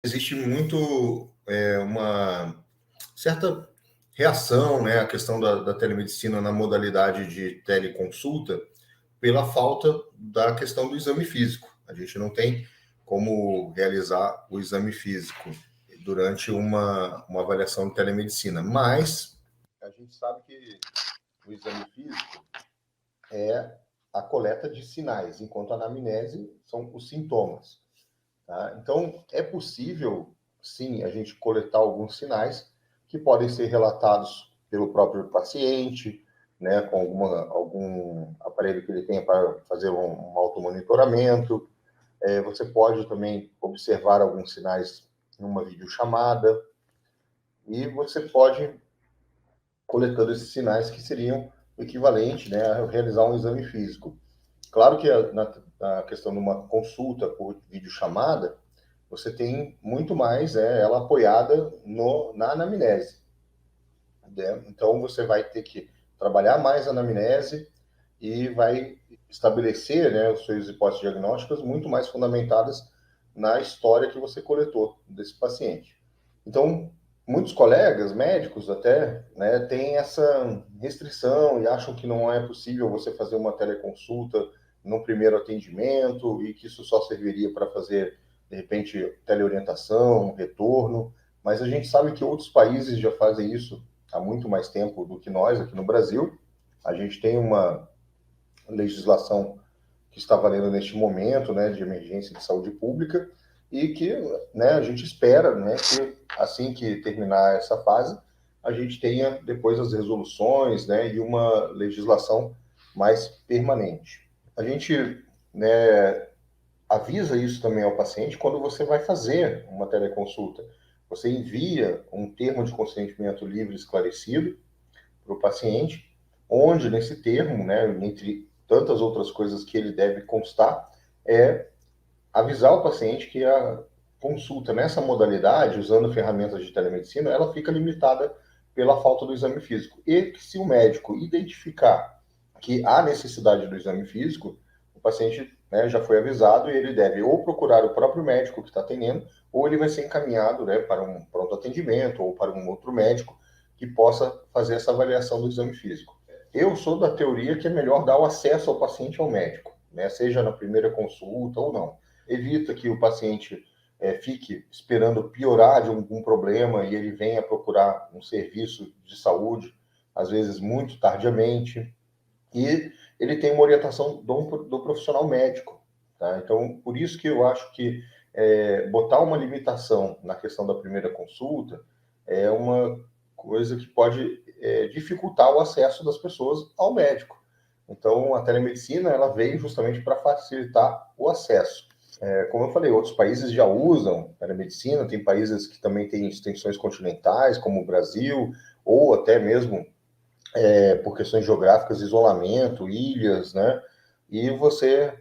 existe muito uma certa reação, né, à questão da telemedicina na modalidade de teleconsulta pela falta da questão do exame físico. A gente não tem como realizar o exame físico durante uma avaliação de telemedicina, mas a gente sabe que o exame físico é a coleta de sinais, enquanto a anamnese são os sintomas. Tá? Então, é possível, sim, a gente coletar alguns sinais que podem ser relatados pelo próprio paciente, né, com algum aparelho que ele tenha para fazer um automonitoramento. Você pode também observar alguns sinais numa videochamada e você pode coletando esses sinais que seriam o equivalente, né, a realizar um exame físico. Claro que na questão de uma consulta por videochamada, você tem muito mais ela apoiada na anamnese. Né? Então, você vai ter que trabalhar mais a anamnese e vai estabelecer, né, as suas hipóteses diagnósticas muito mais fundamentadas na história que você coletou desse paciente. Então, muitos colegas médicos até, né, têm essa restrição e acham que não é possível você fazer uma teleconsulta no primeiro atendimento e que isso só serviria para fazer, de repente, teleorientação, retorno. Mas a gente sabe que outros países já fazem isso há muito mais tempo do que nós aqui no Brasil. A gente tem uma legislação que está valendo neste momento, né, de emergência de saúde pública, e que, né, a gente espera, né, que assim que terminar essa fase, a gente tenha depois as resoluções, né, e uma legislação mais permanente. A gente, né, avisa isso também ao paciente quando você vai fazer uma teleconsulta. Você envia um termo de consentimento livre esclarecido para o paciente, onde nesse termo, né, entre tantas outras coisas que ele deve constar, é avisar o paciente que a consulta nessa modalidade, usando ferramentas de telemedicina, ela fica limitada pela falta do exame físico. E que se o médico identificar que há necessidade do exame físico, o paciente, né, já foi avisado e ele deve ou procurar o próprio médico que está atendendo, ou ele vai ser encaminhado, né, para um pronto atendimento ou para um outro médico que possa fazer essa avaliação do exame físico. Eu sou da teoria que é melhor dar o acesso ao paciente ao médico, né, seja na primeira consulta ou não. Evita que o paciente fique esperando piorar de algum problema e ele venha procurar um serviço de saúde, às vezes muito tardiamente, e ele tem uma orientação do profissional médico. Tá? Então, por isso que eu acho que botar uma limitação na questão da primeira consulta é uma coisa que pode dificultar o acesso das pessoas ao médico. Então, a telemedicina ela veio justamente para facilitar o acesso. Como eu falei, outros países já usam telemedicina, tem países que também têm extensões continentais, como o Brasil, ou até mesmo por questões geográficas, isolamento, ilhas, né? E você,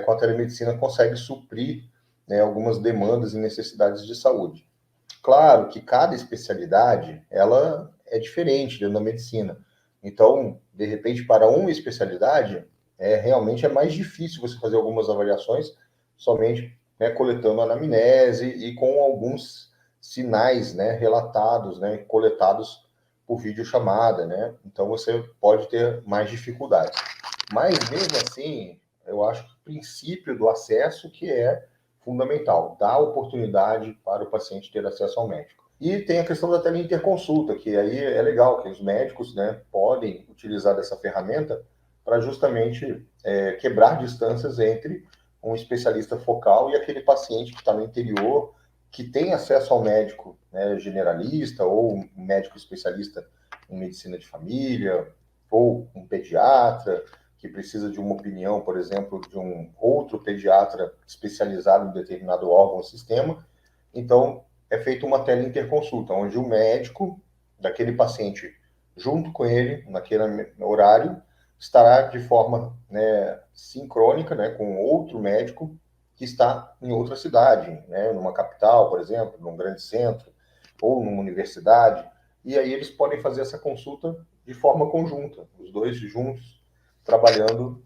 com a telemedicina, consegue suprir, né, algumas demandas e necessidades de saúde. Claro que cada especialidade, ela é diferente dentro da medicina. Então, de repente, para uma especialidade, realmente é mais difícil você fazer algumas avaliações somente, né, coletando anamnese e com alguns sinais, né, relatados, né, coletados por videochamada, né? Então você pode ter mais dificuldades. Mas mesmo assim, eu acho que o princípio do acesso que é fundamental, dar oportunidade para o paciente ter acesso ao médico. E tem a questão da teleinterconsulta, que aí é legal, que os médicos, né, podem utilizar dessa ferramenta para justamente quebrar distâncias entre um especialista focal e aquele paciente que está no interior, que tem acesso ao médico, né, generalista ou um médico especialista em medicina de família, ou um pediatra, que precisa de uma opinião, por exemplo, de um outro pediatra especializado em determinado órgão ou sistema. Então, é feita uma teleinterconsulta, onde o médico daquele paciente, junto com ele, naquele horário, estará de forma, né, sincrônica, né, com outro médico que está em outra cidade, né, numa capital, por exemplo, num grande centro, ou numa universidade, e aí eles podem fazer essa consulta de forma conjunta, os dois juntos, trabalhando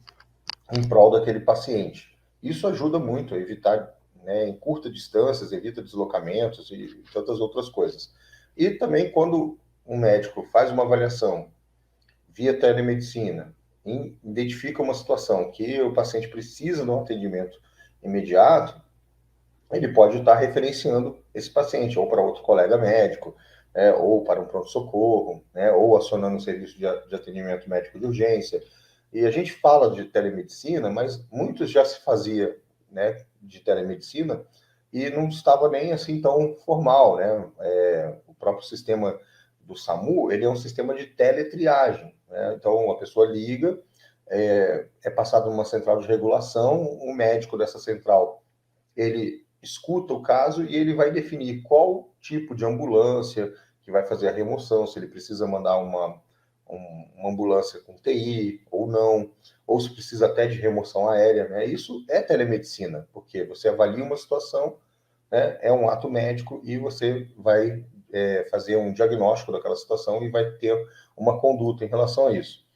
em prol daquele paciente. Isso ajuda muito a evitar, né, em curtas distâncias, evita deslocamentos e tantas outras coisas. E também quando um médico faz uma avaliação via telemedicina, identifica uma situação que o paciente precisa de um atendimento imediato, ele pode estar referenciando esse paciente ou para outro colega médico, ou para um pronto-socorro, né, ou acionando o serviço de atendimento médico de urgência. E a gente fala de telemedicina, mas muitos já se fazia, né, de telemedicina e não estava nem assim tão formal, né? O próprio sistema do SAMU, ele é um sistema de teletriagem, né? Então, a pessoa liga, é passado numa central de regulação, o médico dessa central, ele escuta o caso e ele vai definir qual tipo de ambulância que vai fazer a remoção, se ele precisa mandar uma ambulância com TI ou não, ou se precisa até de remoção aérea, né? Isso é telemedicina, porque você avalia uma situação, né? É um ato médico e você vai fazer um diagnóstico daquela situação e vai ter uma conduta em relação a isso.